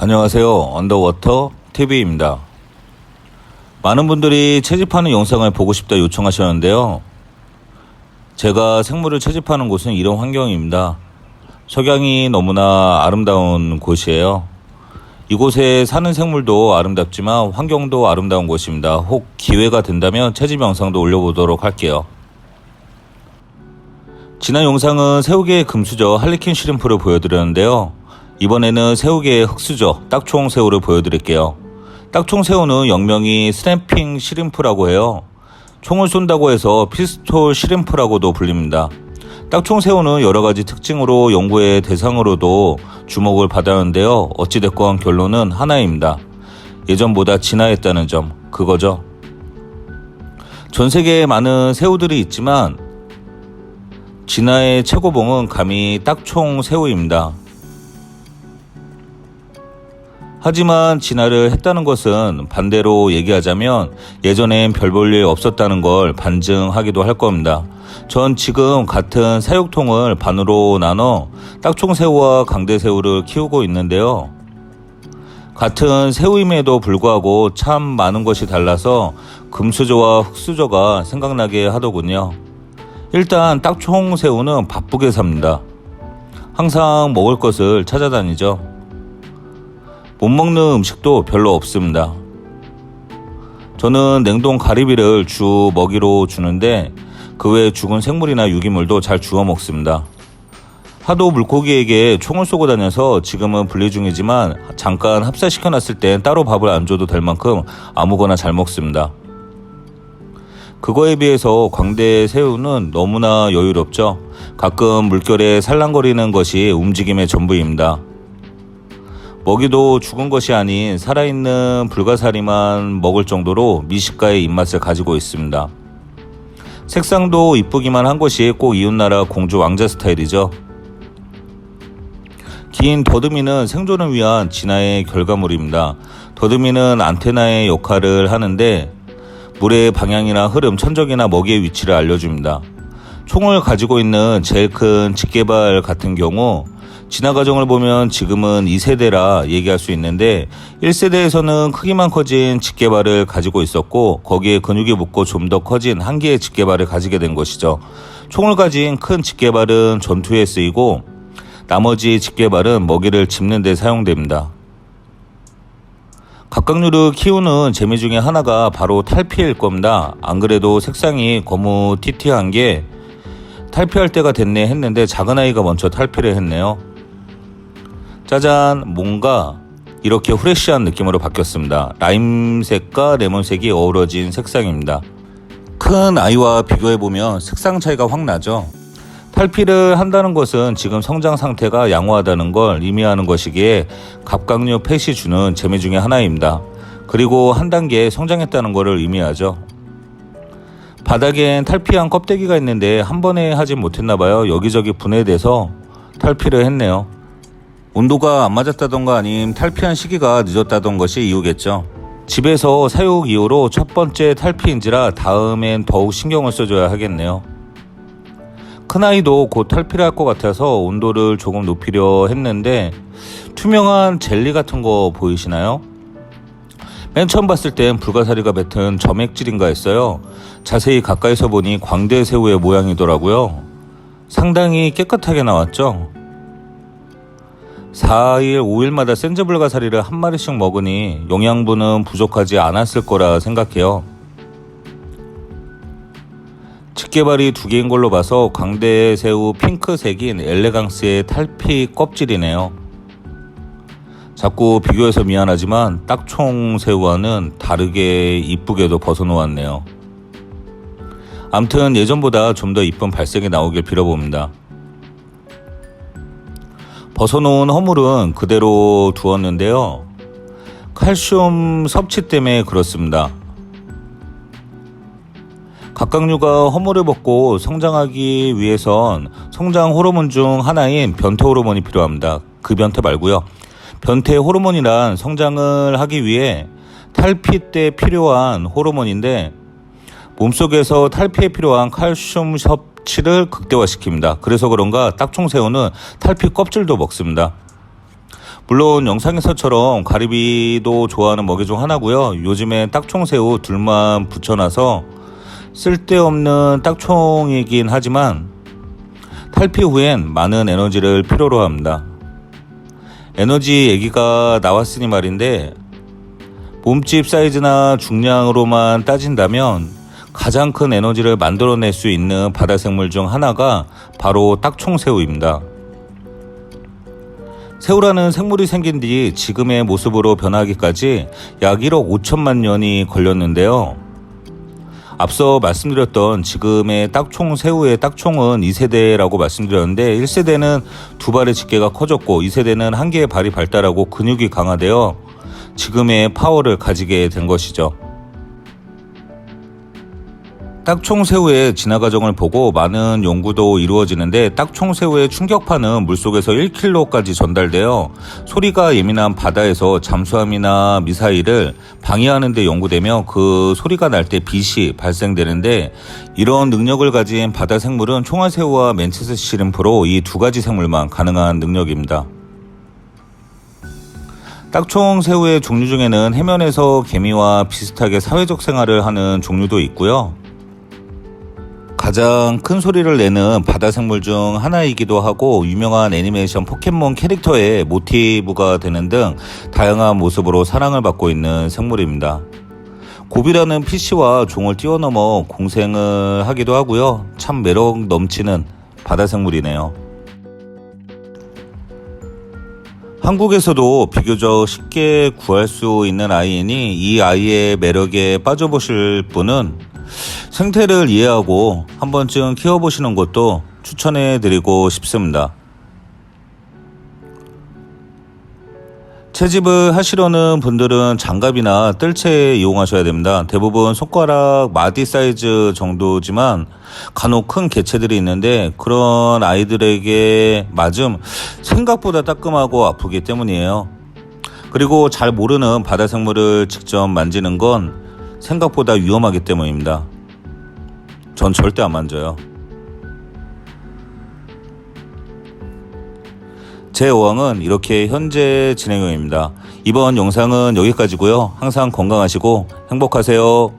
안녕하세요. 언더워터 TV입니다. 많은 분들이 채집하는 영상을 보고 싶다 요청하셨는데요. 제가 생물을 채집하는 곳은 이런 환경입니다. 석양이 너무나 아름다운 곳이에요. 이곳에 사는 생물도 아름답지만 환경도 아름다운 곳입니다. 혹 기회가 된다면 채집 영상도 올려보도록 할게요. 지난 영상은 새우계의 금수저 할리퀸 시림프를 보여드렸는데요. 이번에는 새우계의 흑수저 딱총 새우를 보여드릴게요. 딱총 새우는 영명이 스냅핑 시림프라고 해요. 총을 쏜다고 해서 피스톨 시림프라고도 불립니다. 딱총 새우는 여러가지 특징으로 연구의 대상으로도 주목을 받았는데요. 어찌됐건 결론은 하나입니다. 예전보다 진화했다는 점, 그거죠. 전 세계에 많은 새우들이 있지만 진화의 최고봉은 감히 딱총 새우입니다. 하지만 진화를 했다는 것은 반대로 얘기하자면 예전엔 별 볼 일 없었다는 걸 반증하기도 할 겁니다. 전 지금 같은 사육통을 반으로 나눠 딱총새우와 강대새우를 키우고 있는데요. 같은 새우임에도 불구하고 참 많은 것이 달라서 금수저와 흑수저가 생각나게 하더군요. 일단 딱총새우는 바쁘게 삽니다. 항상 먹을 것을 찾아다니죠. 못 먹는 음식도 별로 없습니다. 저는 냉동 가리비를 주 먹이로 주는데 그 외 죽은 생물이나 유기물도 잘 주워 먹습니다. 하도 물고기에게 총을 쏘고 다녀서 지금은 분리 중이지만 잠깐 합사시켜놨을 땐 따로 밥을 안 줘도 될 만큼 아무거나 잘 먹습니다. 그거에 비해서 광대 새우는 너무나 여유롭죠. 가끔 물결에 살랑거리는 것이 움직임의 전부입니다. 먹이도 죽은 것이 아닌 살아있는 불가사리만 먹을 정도로 미식가의 입맛을 가지고 있습니다. 색상도 이쁘기만 한 것이 꼭 이웃나라 공주 왕자 스타일이죠. 긴 더듬이는 생존을 위한 진화의 결과물입니다. 더듬이는 안테나의 역할을 하는데 물의 방향이나 흐름, 천적이나 먹이의 위치를 알려줍니다. 총을 가지고 있는 제일 큰 직계발 같은 경우 진화 과정을 보면 지금은 2세대라 얘기할 수 있는데 1세대에서는 크기만 커진 직계발을 가지고 있었고 거기에 근육이 붙고 좀 더 커진 한 개의 직계발을 가지게 된 것이죠. 총을 가진 큰 직계발은 전투에 쓰이고 나머지 직계발은 먹이를 짚는 데 사용됩니다. 갑각류를 키우는 재미 중에 하나가 바로 탈피일 겁니다. 안 그래도 색상이 거무튀튀한 게 탈피할 때가 됐네 했는데 작은 아이가 먼저 탈피를 했네요. 짜잔, 뭔가 이렇게 후레쉬한 느낌으로 바뀌었습니다. 라임색과 레몬색이 어우러진 색상입니다. 큰 아이와 비교해보면 색상 차이가 확 나죠. 탈피를 한다는 것은 지금 성장 상태가 양호하다는 걸 의미하는 것이기에 갑각류 펫이 주는 재미 중에 하나입니다. 그리고 한 단계 성장했다는 것을 의미하죠. 바닥엔 탈피한 껍데기가 있는데 한 번에 하진 못했나봐요. 여기저기 분해돼서 탈피를 했네요. 온도가 안 맞았다던가 아님 탈피한 시기가 늦었다던 것이 이유겠죠. 집에서 사육 이후로 첫 번째 탈피인지라 다음엔 더욱 신경을 써줘야 하겠네요. 큰아이도 곧 탈피를 할 것 같아서 온도를 조금 높이려 했는데 투명한 젤리 같은 거 보이시나요? 맨 처음 봤을 땐 불가사리가 뱉은 점액질인가 했어요. 자세히 가까이서 보니 광대새우의 모양이더라고요. 상당히 깨끗하게 나왔죠. 4일, 5일마다 생제 불가사리를 한 마리씩 먹으니 영양분은 부족하지 않았을 거라 생각해요. 직계발이 2개인 걸로 봐서 광대새우 핑크색인 엘레강스의 탈피 껍질이네요. 자꾸 비교해서 미안하지만 딱총 새우와는 다르게 이쁘게도 벗어놓았네요. 암튼 예전보다 좀 더 이쁜 발색이 나오길 빌어봅니다. 벗어놓은 허물은 그대로 두었는데요. 칼슘 섭취 때문에 그렇습니다. 갑각류가 허물을 벗고 성장하기 위해선 성장 호르몬 중 하나인 변태 호르몬이 필요합니다. 그 변태 말고요. 변태 호르몬이란 성장을 하기 위해 탈피 때 필요한 호르몬인데 몸속에서 탈피에 필요한 칼슘 섭취를 극대화시킵니다. 그래서 그런가 딱총새우는 탈피 껍질도 먹습니다. 물론 영상에서처럼 가리비도 좋아하는 먹이 중 하나고요. 요즘에 딱총새우 둘만 붙여놔서 쓸데없는 딱총이긴 하지만 탈피 후엔 많은 에너지를 필요로 합니다. 에너지 얘기가 나왔으니 말인데 몸집 사이즈나 중량으로만 따진다면 가장 큰 에너지를 만들어낼 수 있는 바다 생물 중 하나가 바로 딱총새우입니다. 새우라는 생물이 생긴 뒤 지금의 모습으로 변하기까지 약 1억 5천만 년이 걸렸는데요. 앞서 말씀드렸던 지금의 딱총 새우의 딱총은 2세대라고 말씀드렸는데 1세대는 두 발의 집게가 커졌고 2세대는 한 개의 발이 발달하고 근육이 강화되어 지금의 파워를 가지게 된 것이죠. 딱총새우의 진화 과정을 보고 많은 연구도 이루어지는데 딱총새우의 충격파는 물속에서 1km까지 전달되어 소리가 예민한 바다에서 잠수함이나 미사일을 방해하는 데 연구되며 그 소리가 날 때 빛이 발생되는데 이런 능력을 가진 바다 생물은 총알새우와 맨치스 시림프로 이 두 가지 생물만 가능한 능력입니다. 딱총새우의 종류 중에는 해면에서 개미와 비슷하게 사회적 생활을 하는 종류도 있고요. 가장 큰 소리를 내는 바다 생물 중 하나이기도 하고 유명한 애니메이션 포켓몬 캐릭터의 모티브가 되는 등 다양한 모습으로 사랑을 받고 있는 생물입니다. 고비라는 PC와 종을 뛰어넘어 공생을 하기도 하고요. 참 매력 넘치는 바다 생물이네요. 한국에서도 비교적 쉽게 구할 수 있는 아이이니 이 아이의 매력에 빠져보실 분은 생태를 이해하고 한 번쯤 키워보시는 것도 추천해드리고 싶습니다. 채집을 하시려는 분들은 장갑이나 뜰채 이용하셔야 됩니다. 대부분 손가락 마디 사이즈 정도지만 간혹 큰 개체들이 있는데 그런 아이들에게 맞음 생각보다 따끔하고 아프기 때문이에요. 그리고 잘 모르는 바다 생물을 직접 만지는 건 생각보다 위험하기 때문입니다. 전 절대 안 만져요. 제 어항은 이렇게 현재 진행형입니다. 이번 영상은 여기까지고요. 항상 건강하시고 행복하세요.